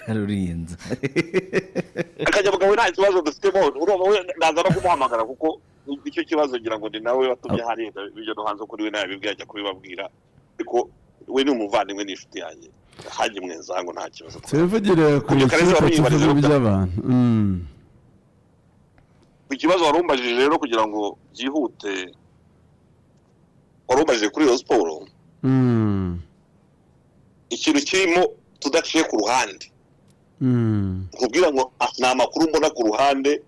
Karurinza akajya mugabo nta kibazo dufitemo urumva ndaza no kumuhamagara kuko icyo kibazo ngira ngo ni nawe watumye hari ibyo no hanze kuri we nabibwiye ajya kubibabwira ariko we ni umuvandimwe n'inshuti yanjye haje mwenzango nta kibazo tuvugire ku kibazo by'abantu ikibazo warumbajije rero kugira ngo byihute warumbajije kuri iyo siporo ikintu kirimo tudaciye ku ruhande kubwira ngo nta makuru mbona ku ruhande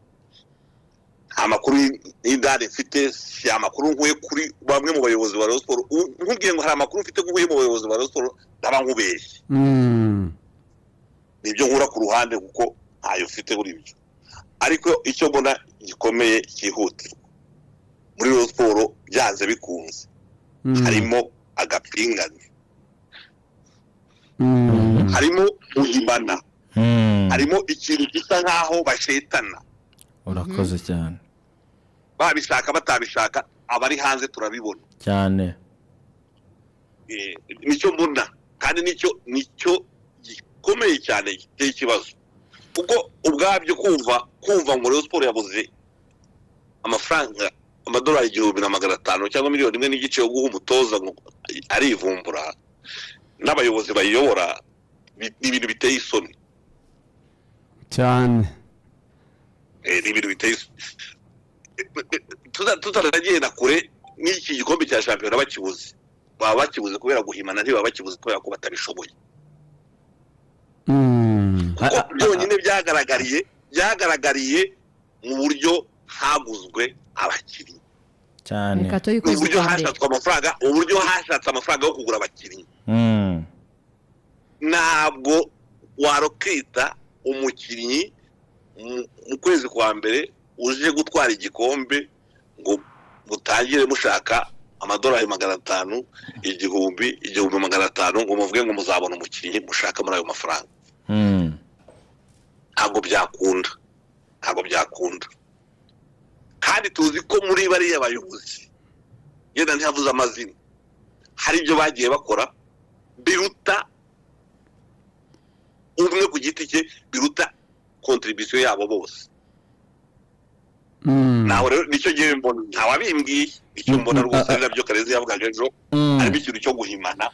nta makuru y'indani mfite si amakuru nkuye kuri bamwe mu bayobozi ba Rayon Sport nkubwiye ngo hari amakuru mfite nkuye mu bayobozi ba Rayon Sport ndaba nkubeshye nibyo nkura ku ruhande kuko ntayo mfite kuri ibyo ariko icyo mbona gikomeye cyihutirwa muri Rayon Sport byanze bikunze harimo agapingane harimo uhimana harimo ikintu gisa nkaho bashetana urakoze cyane babishaka batabishaka abari hanze turabibona cyane nicyo mbona kandi nicyo gikomeye cyane giteye ikibazo kuko ubwabyo kumva ngo Rayon Sport yabuze amafaranga amadolari 1,500 cyangwa miliyoni 1 n'igice yo guha umutoza ngo arivumbura n'abayobozi bayiyobora ibintu biteye isoni cyane ibintu biteye tutaragenda kure n'iki gikombe cya shampiyona bakibuze baba bakibuze kubera guhimana ntibaba bakibuze kubera ko batabishoboye kuko byonyine byagaragariye mu buryo haguzwe abakinnyi cyane uburyo hashatswe amafaranga yo kugura abakinnyi ntabwo warokita umukinnyi mu kwezi kwa mbere uje gutwara igikombe ngo mutangire mushaka amadolari 500 1,500 ngo muvuge ngo muzabona umukinnyi mushaka muri ayo mafaranga ntabwo byakunda kandi tuzi ko muri bariya bayobozi yenda ntihavuze amazina hari ibyo bagiye bakora biruta umwe ku giti cye biruta contribution yabo bose naho rero nicyo gihe mbona ntawabimbwiye icyo mbona rwose ari nabyo Karezi yavugaga ejo harimo ikintu cyo guhimana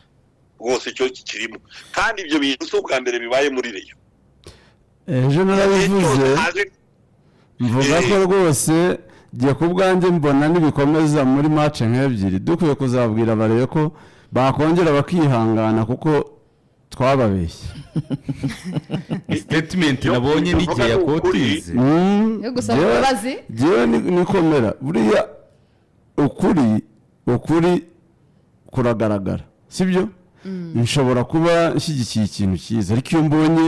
rwose cyo kirimo kandi ibyo bintu so bwa mbere bibaye muri Rayon ejo narabivuze mvuga ko rwose giye ku bwanjye mbona nibikomeza muri match nk'ebyiri dukwiye kuzabwira bareye ko bakongera bakihangana kuko twababeshye statement nabonye n'igihe yakotize yo gusaba ababazi jewe nikomera buriya ukuri kuragaragara sibyo nshobora kuba nshyigikiye ikintu cyiza ariko iyo mbonye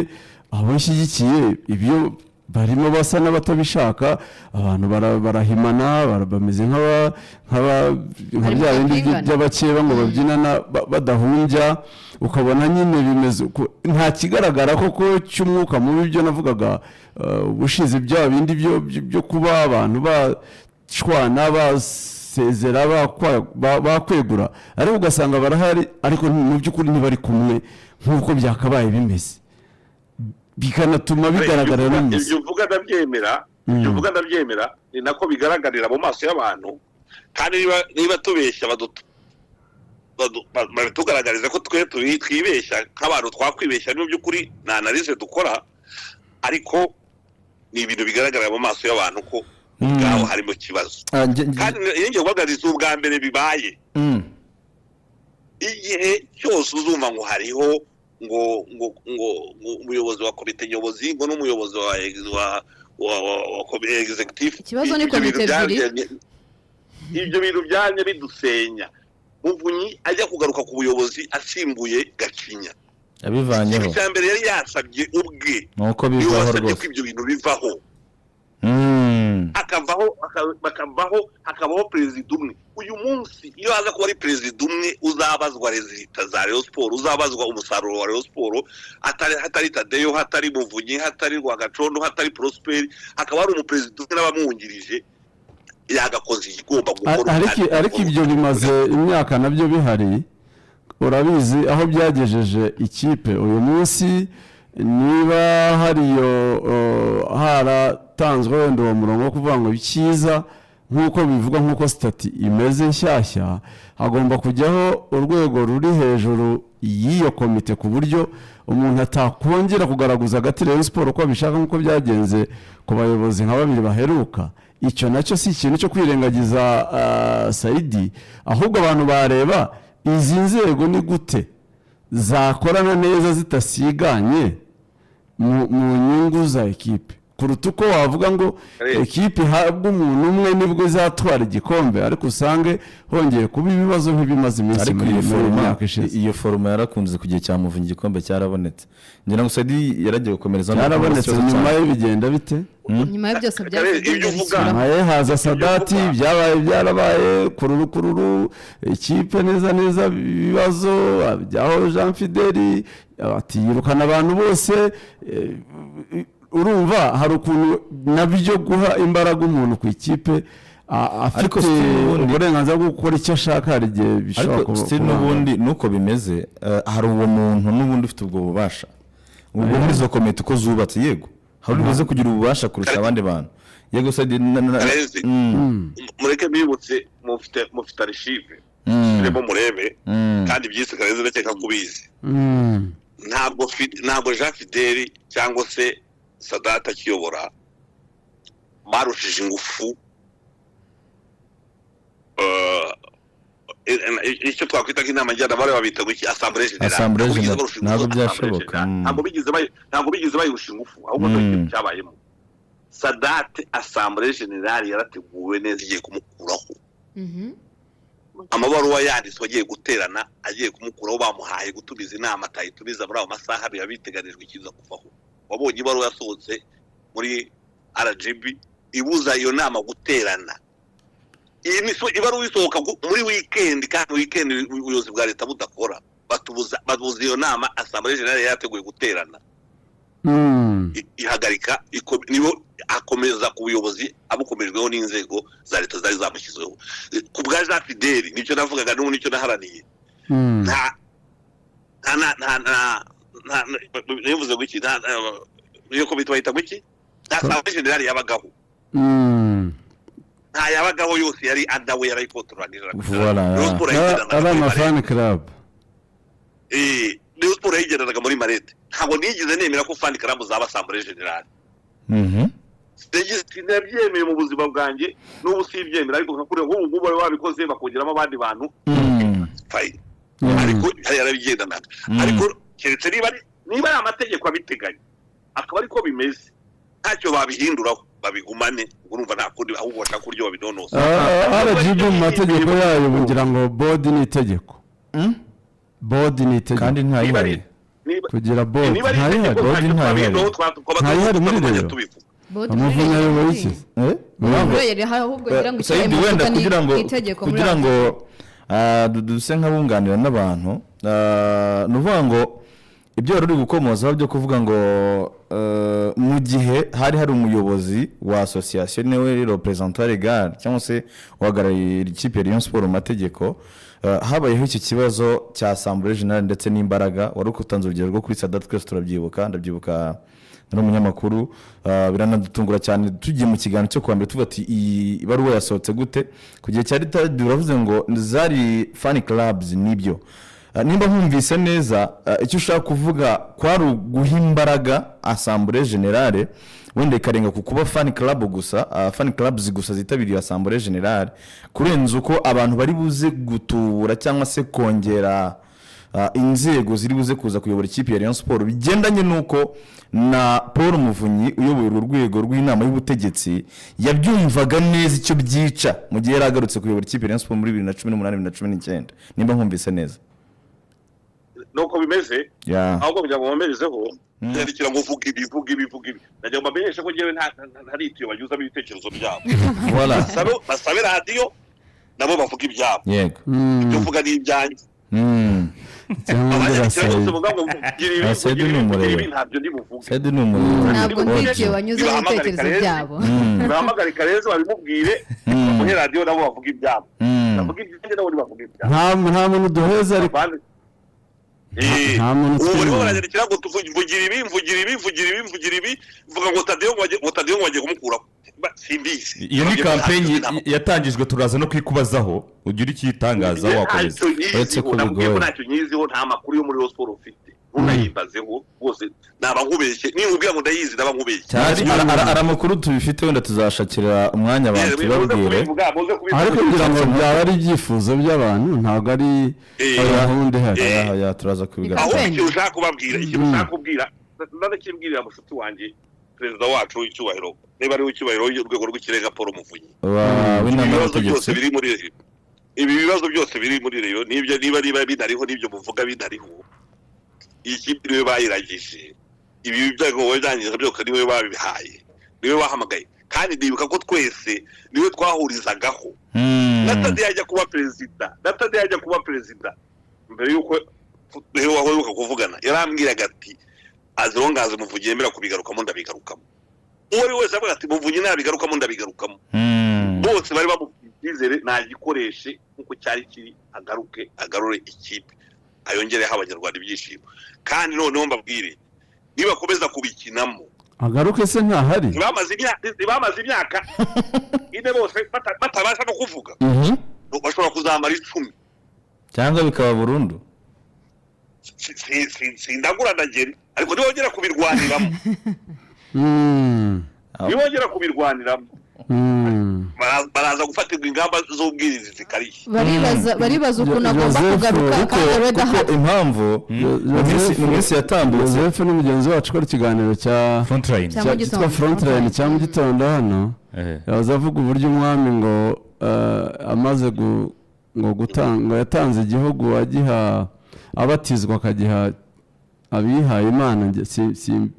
abo nshyigikiye ibyo barimo basa n'abatabishaka abantu barahimana bameze nk'aba bya bindi by'abakeba ngo babyinana badahunja ukabona nyine bimeze nta kigaragara koko cy'umwuka mubi byo navugaga ubushize bya bindi byo kuba abantu bashwana basezera bakwegura ariko ugasanga barahari ariko mu by'ukuri ntibari kumwe nk'uko byakabaye bimeze bikanatuma bigaragara n'imisi ibyo uvuga ndabyemera ni nako bigaragarira mu maso y'abantu kandi niba tubeshya tugaragariza ko twibeshya nk'abantu twakwibeshya mu by'ukuri na analyse dukora ariko ni ibintu bigaragarira mu maso y'abantu ko ubwaho harimo ikibazo kandi yenge kubagaririza ubwa mbere bibaye igihe cyose uzumva ngo hariho ngo umuyobozi wa komite nyobozi ngo n'umuyobozi wa komite executive ikibazo ni komite ebyiri ibyo bintu byanye bidusenya Muvunyi ajya kugaruka ku buyobozi asimbuye Gacinya yabivanyeho icya mbere yari yasabye ubwe nuko bivaho rwose ibyo bintu bivaho hakabaho perezida umwe uyu munsi iyo haza kuba ari perezida umwe uzabazwa rezita za Rayon Sport uzabazwa umusaruro wa Rayon Sport hatari Tadeyo hatari Muvunyi hatari Rwagacondo hatari Prosper hakaba ari umuperezida umwe n'abamwungirije yagakoze igomba gukora ariko ibyo bimaze imyaka nabyo bihari urabizi aho byagejeje ikipe uyu munsi niba hariyo haratanzwe wenda uwo murongo wo kuvuga ngo icyiza nk'uko bivuga nk'uko sitati imeze nshyashya hagomba kujyaho urwego ruri hejuru y'iyo komite ku buryo umuntu atakongera kugaragaza agati Rayon Sport uko abishaka nk'uko byagenze ku bayobozi nka babiri baheruka. Icyo nacyo si ikintu cyo kwirengagiza Saidi, ahubwo abantu bareba izi nzego ni gute zakorana neza zitasiganye mu nyungu za ekipe, kuruta uko wavuga ngo ekipe ihabwa umuntu umwe nibwo izatwara igikombe, ariko usange hongeye kuba ibibazo nk'ibimaze iminsi muri myaka ishize. Iyo foruma yarakunze ku gihe cya Muvunyi igikombe cyarabonetse, ngira ngo Saidi yaragiye gukomereza yarabonetse nyuma y'ibigenda bite nyuma y'byose byavuga naye haza Sadati byabaye byarabaye kururu ikipe neza ibibazo byaho Jean Fideli atiyirukana abantu bose. Urumva hari ukuntu nabyo guha imbaraga umuntu ku ikipe afite uburenganzira bwo gukora icyo ashaka, hari igihe bishobora kuba n'ubundi nuko bimeze. Hari uwo muntu n'ubundi ufite ubwo bubasha, ubwo muri zo komite uko zubatse, yego hari ubuze kugira ububasha kurusha abandi bantu. Yego Saidi mureke bibutse mufite archive remo murebe kandi byise Karezi ndakeka kubizi. Ntabwo Jean Fideli cyangwa se Sadata kiyobora barushije ingufu icyo twakwita nk'inama njyana bari babita guki Assemblée Générale. Ntabwo byashoboka, ntabwo bigize bayirusha ingufu, ahubwo cyo cyabayemo. Sadate Assemblée Générale yarateguwe neza igiye kumukuraho, amabaruwa yanditswe agiye guterana agiye kumukuraho, bamuhaye gutumiza inama atayitumiza muri abo masaha biba biteganijwe ikiza kuvaho. Wabonye ibaruwa yasohotse muri RGB ibuza iyo nama guterana. Iyi ni ibaruwa isohoka muri weekend, kandi weekend ubuyobozi bwa leta budakora, babuza iyo nama Assemblée Générale yateguye guterana. Ihagarika nibo akomeza ku buyobozi abukomejweho n'inzego za leta zari zamushyizweho. Ku bwa Jean Fideli nicyo navugaga n'ubu nicyo naharaniye. Nivuze guki iyo komite bahita guki Assemblée Générale yabagaho, nta yabagaho yose yari adawe yarayikotoranira. Ari amafani club Rayon Sport yayigendanaga muri Marete. Ntabwo nigeze nemera ko fan club zaba Assemblée Générale. Sinabyemeye mu buzima bwanjye n'ubu sibyemera, ariko nkakure nk'ubu bari babikoze bakongeramo abandi bantu fine, ariko yarabigendanaga. Ariko keretse niba ari amategeko abiteganya akaba ariko bimeze, ntacyo babihinduraho, babigumane. Urumva nta kundi ahubwo bashaka kuryo babidonosa. RGB mu mategeko yayo bugira ngo board ni itegeko, board ni itegeko kandi ntayihari kugira board ntayihari muri rero Umuvunyi ayoboye iki Saidi wenda kugira ngo duse nk'abunganira n'abantu, nuvuga ngo ibyo wari uri gukomozaho byo kuvuga ngo mu gihe hari umuyobozi wa association niwe representant legal cyangwa se uhagarariye ikipe ya Rayon Sport mu mategeko, habayeho iki kibazo cya Assemblée Générale ndetse n'imbaraga. Wari ukutanze urugero rwo kuri Sadat, twese turabyibuka, ndabyibuka n'umunyamakuru, biranadutungura cyane tugiye mu kiganiro cyo kuwa mbere tuvuga ati ibaruwa yasohotse gute. Ku gihe cyari turavuze ngo zari fan clubs, nibyo nimba nkumvise neza icyo ushaka kuvuga kwari guha imbaraga Assemblée Générale, wenda ikarenga ku kuba fan club gusa, fan clubs gusa zitabiriye Assemblée Générale, kurenza uko abantu bari buze gutubura cyangwa se kongera inzego ziri buze kuza kuyobora ikipe ya Rayon Sport, bigendanye nuko na Paul Muvunyi uyoboye urwego rw'inama y'ubutegetsi yabyumvaga neza icyo byica mu gihe yaragarutse kuyobora ikipe ya Rayon Sport muri 2018-2019. nimba nkumvise neza nuko bimeze, ahubwo kugira ngo nkomerezeho ndikira ngo uvuge ibi najya mbamenyesha ko ngewe ntari itiyo banyuzamo ibitekerezo byabo. Basabe radio nabo bavuga ibyabo, yego ibyo uvuga ni ibyanjye. Saidi ni umuriro, ntabwo ndikeye wanyuze mu bitekerezo byabo. Bahamagare Karezi babimubwire, bamuhe radio nabo bavuga ibyabo. Bavuga ibyanjye nabo bavuga ibyabo. Nta muntu duheza, ariko nta muntu ubu niho baragerekera ngo mvugira ibi mvuga ngo Tadeo ngo wagiye kumukuraho simbizi. Iyo ni kampeni yatangijwe, turaza no kwikubazaho ugira ikitangaza wakomeza. Uretse ko bigoye ntacyo nyiziho, nta makuru yo muri Rayon Sport ufite unayimbazeho bose naba nkubeshye, niba ubwira ngo ndayizi naba nkubeshye. Amakuru tubifite wenda tuzashakira umwanya abantu tubabwire, ariko kugira ngo byaba ari ibyifuzo by'abantu ntabwo ari gahunda ihari. turaza kubigaragaza. aho icyo ushaka kubabwira, ikintu ushaka kubwira ndakibwirira mushuti wanjye perezida wacu w'icyubahiro, niba ari w'icyubahiro y'urwego rw'ikirenga Paul Muvunyi. Ibi bibazo byose biri muri Rayon nibyo niba binariho n'ibyo muvuga binariho, iyi kipe niwe bayiragije, ibi byago wajangiza byose niwe babihaye, niwe bahamagaye, kandi ndibuka ko twese niwe twahurizagaho. Natade yajya kuba perezida mbere yuko rero waheruka kuvugana, yarambwiraga ati azirongaze Muvunyi yemera kubigarukamo ndabigarukamo. Uwo ari wese avuga ati Muvunyi nabigarukamo ndabigarukamo. Bose bari bamubwizere nagikoreshe nkuko cyari kiri, agarure ikipe, ayongereho abanyarwanda ibyishimo. Kandi noneho mbabwire, niba komeza kubikinamo agaruke se ntahari, ntibamaze imyaka ine bose batabasha no kuvuga, bashobora kuzamara 10 cyangwa bikaba burundu. Sindagura ndagenda, ariko niwongera kubirwaniramo baraza gufatirwa ingamba z'ubwirizi zikarishye. baribaza ukuntu agomba kugaruka kandi adahari. Impamvu mu minsi yatambutse Joseph n'umugenzi wacu ukora ikiganiro cya Frontline cya mu gitondo hano, yaza avuga uburyo umwami ngo amaze gutanga, yatanze igihugu agiha abatizwa akagiha abihaye Imana.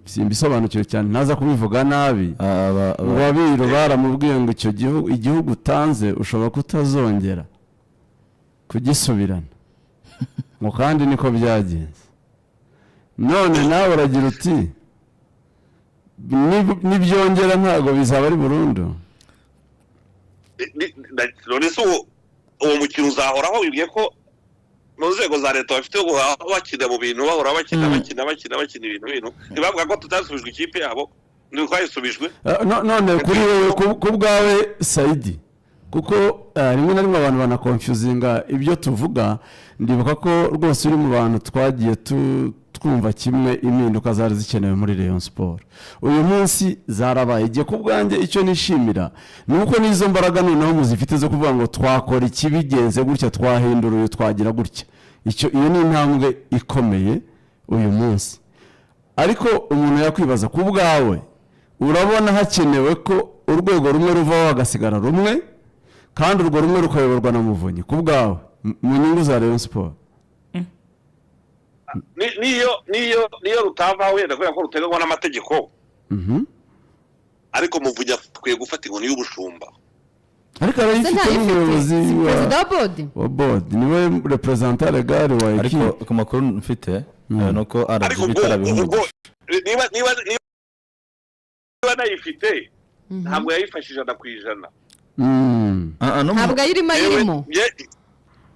Simbisobanukiwe cyane, ntaza kubivuga nabi. Abiru baramubwiye ngo icyo igihugu utanze ushobora kutazongera kugisubirana ngo kandi niko byagenze. None nawe uragira uti nibyongera ntabwo bizaba ari burundu. None se uwo mukino uzahoraho, wibwiye ko mu nzego za leta bafite bakina mu bintu, bahora bakina ibintu, ntibavuga ko tutasubijwe ikipe yabo, ntitwayisubijwe. None kuri wewe ku bwawe Saidi, kuko rimwe na rimwe abantu banakonfuzinga ibyo tuvuga, ndibuka ko rwose uri mu bantu twagiye twumva kimwe impinduka zari zikenewe muri Rayon Sport. Uyu munsi zarabaye. Igiye ku bwanjye icyo nishimira ni uko n'izo mbaraga noneho muzifite zo kuvuga ngo twakora ikibigenze gutya, twahindura uyu, twagira gutya. Iyo ni intambwe ikomeye uyu munsi. Ariko umuntu yakwibaza ku bwawe, urabona hakenewe ko urwego rumwe ruvaho hagasigara rumwe, kandi urwo rumwe rukayoborwa na Muvunyi ku bwawe mu nyungu za Rayon Sport? niyo rutavaho wenda kubera ko ruteganywa n'amategeko, ariko Muvunyi akwiye gufata inkoni y'ubushumba. Ariko arayifite n'umuyobozi wa board, niwe representant legal wa equipe. Ariko ku makuru mfite nuko RGB tarabihugu, niba nayifite ntabwo yayifashije ijana. Ntabwo ayirimo.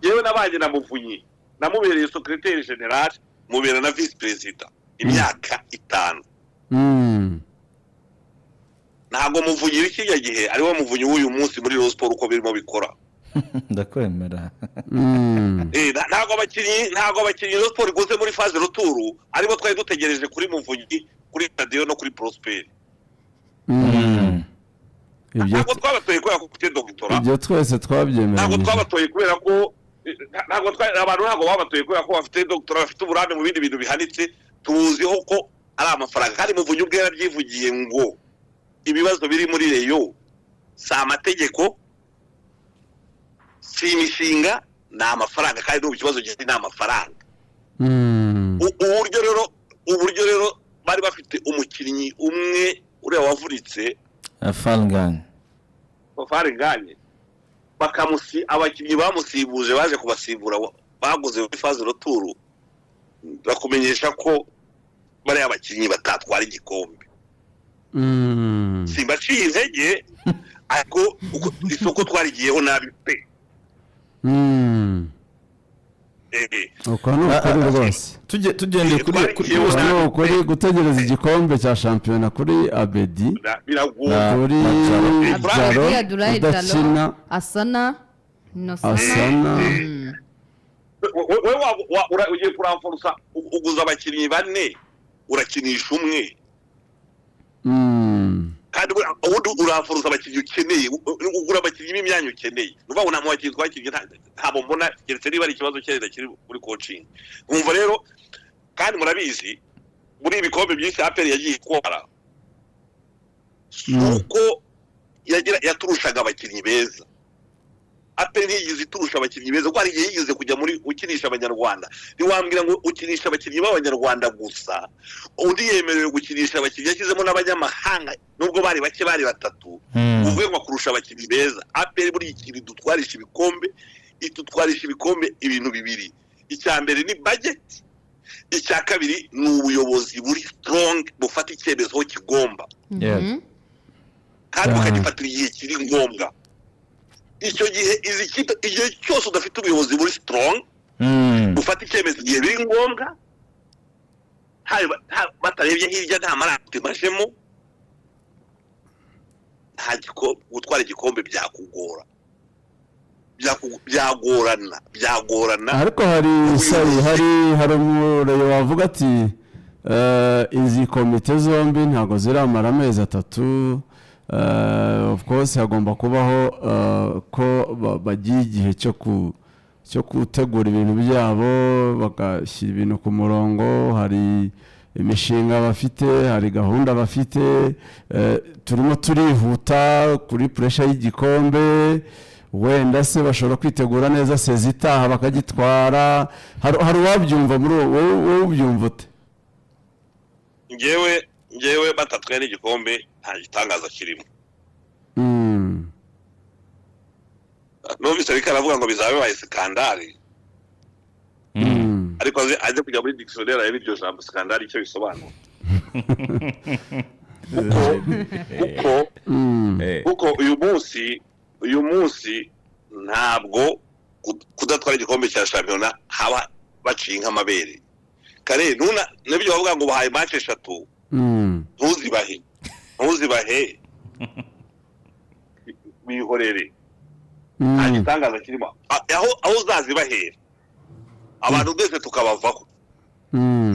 Yewe nabanye na Muvunyi, namubereye secrétaire général, mubera na vice president imyaka 5. Ntabwo Muvunyi w'iki gihe ariwo Muvunyi w'uyu munsi muri Rayon Sport uko birimo bikora. Ndakwemera. Ntabwo abakinnyi Rayon Sport iguze muri phase retour aribo twari dutegereje kuri Muvunyi, kuri Tadeo no kuri Prosper. Ntabwo twabatoye kubera ko ufite doctora. Ibyo twese twabyemeranye. Ntabwo twabatoye kubera ko abantu ntabwo babatoye kubera ko bafite doctora, bafite uburambe mu bindi bintu bihanitse, tubuziho ko ari amafaranga. Kandi Muvunyi ubwe yarabyivugiye ngo ibibazo biri muri Rayon si amategeko, si imishinga, ni amafaranga, kandi n'ubu ikibazo gifite ni amafaranga. Uburyo rero bari bafite umukinnyi umwe uriya wavunitse Farnganye, abakinnyi bamusibuje baje kubasibura baguze muri phase retour, bakumenyesha ko bari abakinnyi batatwara igikombe. Simbaciye intege, ariko isoko twarigiyeho nabi pe. uko ni ukuri rwose tugendeye kuri gutegereza igikombe cya shampiyona kuri Abedi biragoye kuri Jaro udakina Asana wowe ugiye kuramfurusa uguza abakinnyi bane urakinisha umwe kandi ubundi uramfurusa abakinnyi ukeneye ugura abakinnyi b'imyanya ukeneye nuvuga ngo nta mu bakinnyi twakinnye ntabwo mbona keretse niba ari ikibazo cyenda kiri muri coaching mwumva rero kandi murabizi muri ibikombe byinshi APR yagiye itwara uko yaturushaga abakinnyi beza APR ntiyigize iturusha abakinnyi beza kuko hari igihe yigize kujya muri ukinisha abanyarwanda ntiwambwira ngo ukinisha abakinnyi b'abanyarwanda gusa undi yemerewe gukinisha abakinnyi yashyizemo n'abanyamahanga nubwo bari bake bari batatu uvuye ngo kurusha abakinnyi beza APR buri ikintu dutwarisha ibikombe itutwarisha ibikombe ibintu bibiri icya mbere ni budget icya kabiri ni ubuyobozi buri strong bufata icyemezo aho kigomba kandi bukagifatira igihe kiri ngombwa icyo gihe izi kipe igihe cyose udafite ubuyobozi buri strong ufata icyemezo igihe biri ngombwa batarebye hirya nta marate majemo gutwara igikombe byakugora byagorana ariko hari umuriro wavuga ati izi komite zombi ntabwo ziramara amezi 3 of course hagomba kubaho ko bagiye igihe cyo gutegura ibintu byabo bagashyira ibintu ku murongo hari imishinga bafite hari gahunda bafite turimo turihuta kuri pressure y'igikombe wenda se bashobora kwitegura neza sezitaha bakagitwara hari wabyumva muri wowe ubyumva ute ngewe batatwaye n'igikombe nta gitangaza kirimo numvise ariko aravuga ngo bizaba bibaye skandale ariko aje kujya muri dictionnaire ya iryo jambo skandale icyo bisobanura kuko uyu munsi ntabwo kudatwara igikombe cya shampiyona haba baciye nk'amabere kare nabyo bavuga ngo bahaye match 3 ntuzibahe bihorere nta gitangaza kirimo aho uzazibahera abantu twese tukabavaho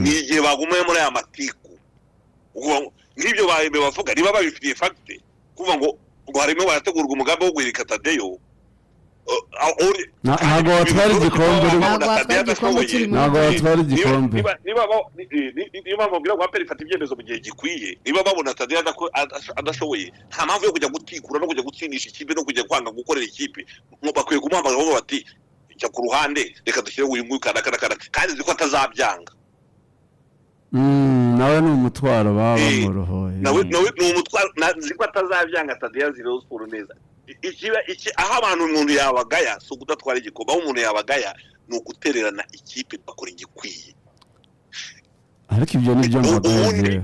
ni igihe bagumaye muri aya matiku nk'ibyo bahembe bavuga niba babifitiye fagite kuvuga ngo harimo barategurwa umugambi wo guhirika Tadeyo ntabwo watwara igikombe ntabwo watwara igikombe niba bamubwira ngo APR ifata ibyemezo mu gihe gikwiye niba babona Tadeyo adashoboye nta mpamvu yo kujya gutikura no kujya gutsindisha ikipe no kujya kwanga gukorera ikipe bakwiye kumuhamagara ngo bati jya ku ruhande reka dushyire uyu nguyu kana kandi nzi ko atazabyanga nawe ni umutwaro baba bamurohoye nawe ni umutwaro nzi ko atazabyanga Tadeyo ziriho siporo neza aho abantu umuntu yabagaya si ukudatwara igikombe aho umuntu yabagaya ni ugutererana ikipe bakora igikwiye ariko ibyo ni byo mbagaya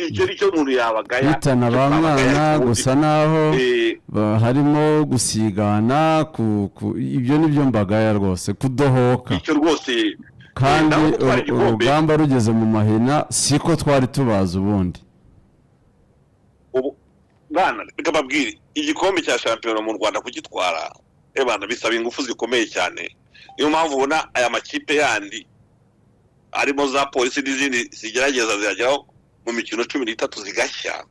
icyo nicyo umuntu yabagaya hitana ba mwana gusa naho harimo gusigana ibyo ni byo mbagaya rwose kudohoka icyo rwose kandi urugamba rugeze mu mahina siko twari tubaza ubundi bana reka babwire igikombe cya shampiyona mu Rwanda kugitwara bana bisaba ingufu zikomeye cyane niyo mpamvu ubona aya makipe yandi arimo za polisi n'izindi zigerageza zirajyaho mu mikino 13 zigashya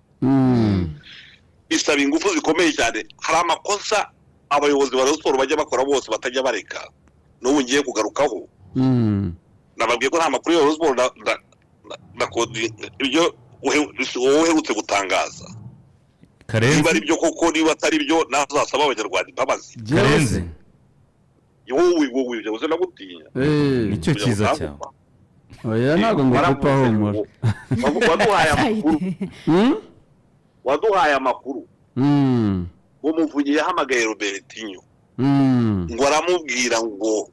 bisaba ingufu zikomeye cyane hari amakosa abayobozi ba Rayon Sports bajya bakora bose batajya bareka n'ubu ngiye kugarukaho nababwiye ko nta makuru ya Rayon Sports ibyo uherutse gutangaza niba ari byo koko niba atari byo nazasaba abanyarwanda imbabazi Karenze wowe byabuze nagutinya nicyo cyiza cyawe oya ntabwo ngukupa humura waduhaye amakuru umuvunyi yahamagaye Robertinho ngo aramubwira ngo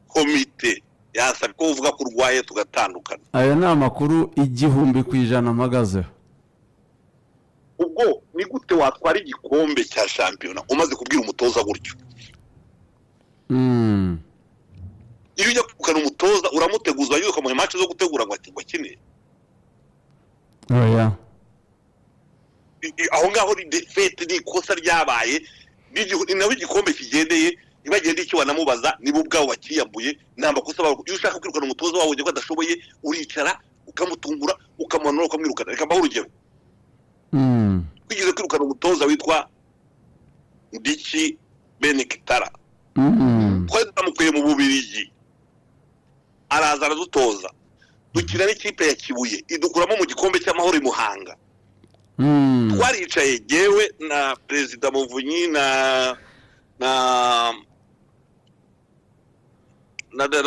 komite yasabye ko uvuga ko urwaye tugatandukana aya ni amakuru 100% mpagazeho ubwo ni gute watwara igikombe cya shampiyona umaze kubwira umutoza gutyo iyo ujya kwirukana umutoza uramuteguza yuko ukamuha match zo gutegura ngo akine oya aho ngaho ni defete ni ikosa ryabaye ni nawe igikombe kigendeye ntibagende icyo banamubaza niba ubwawe wakiyambuye nta makosa bawe iyo ushaka kwirukana umutoza wawe ugiye ko adashoboye uricara ukamutungura ukamanura ukamwirukana reka mbaho urugero twigeze kwirukana umutoza witwa Ndiki Benekitara twari twamukuye mu Bubiligi araza aradutoza dukina n'ikipe ya Kibuye idukuramo mu gikombe cy'amahoro i Muhanga twaricaye yewe na Perezida Muvunyi na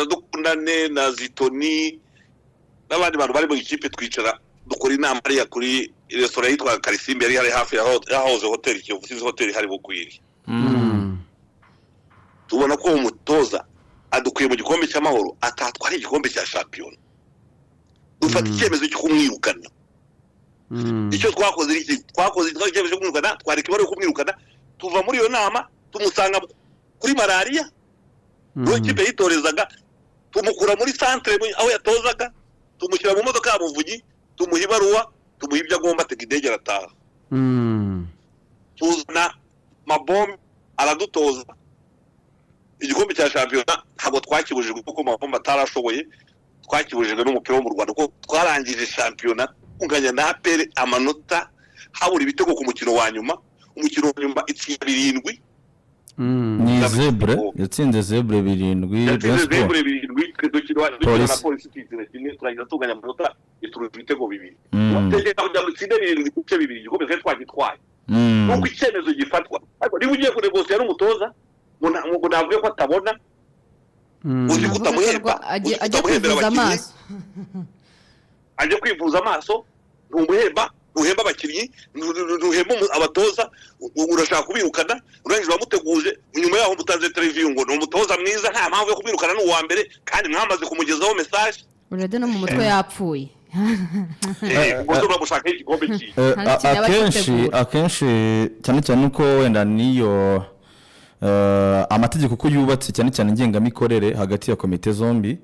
Dukundane na Zitoni n'abandi bantu bari mu ikipe twicara dukora inama ariya kuri restaurant yitwa Karisimbi yari hafi ya House Hotel Kiyovu City Hotel hari bukwiri tubona ko umutoza adukuye mu gikombe cy'amahoro atatwara igikombe cya champion dufata icyemezo cyo kumwirukana icyo twakoze icyemezo cyo kumwirukana twareka ibaro kumwirukana tuva muri iyo nama tumusanga kuri malaria no kipe yitorezaga tumukura muri centre aho yatozaga tumushyira mu modoka ya Muvunyi tumuha ibaruwa tumuha ibyo agomba tega indege arataha tuzana mabombe aradutoza igikombe cya shampiyona ntabwo twakibujijwe kuko mabombe atarashoboye twakibujijwe n'umupira wo mu Rwanda ko twarangije shampiyona unganya na APR amanota habura ibitego ku mukino wa nyuma umukino wa nyuma itsinda 7 ni Zebre yatsinze Zebre 7 dukirwa na polisi titire turagira tuganya amanota ituru ibitego 2 wategeka kujya mu itsinda 7 kuce 2 igikombe cyo twagitwaye nuko icyemezo gifatwa ariko niba ugiye kunegosiya n'umutoza ngo navuye ko atabona uzi kutamuhemba ajya kwivuza amaso ajya kwivuza amaso ntumuhemba uhemba abakinnyi ntuhemba abatoza urashaka kubirukana urangije bamuteguje nyuma yaho mutanze televiziyo ngo ni umutoza mwiza nta mpamvu yo kubirukana n'uwa mbere kandi mwamaze kumugezaho message urede no mu mutwe yapfuye ubwo uramushaka igikombe cyiza akenshi cyane cyane uko wenda niyo amategeko uko yubatse cyane cyane ngengamikorere hagati ya komite zombi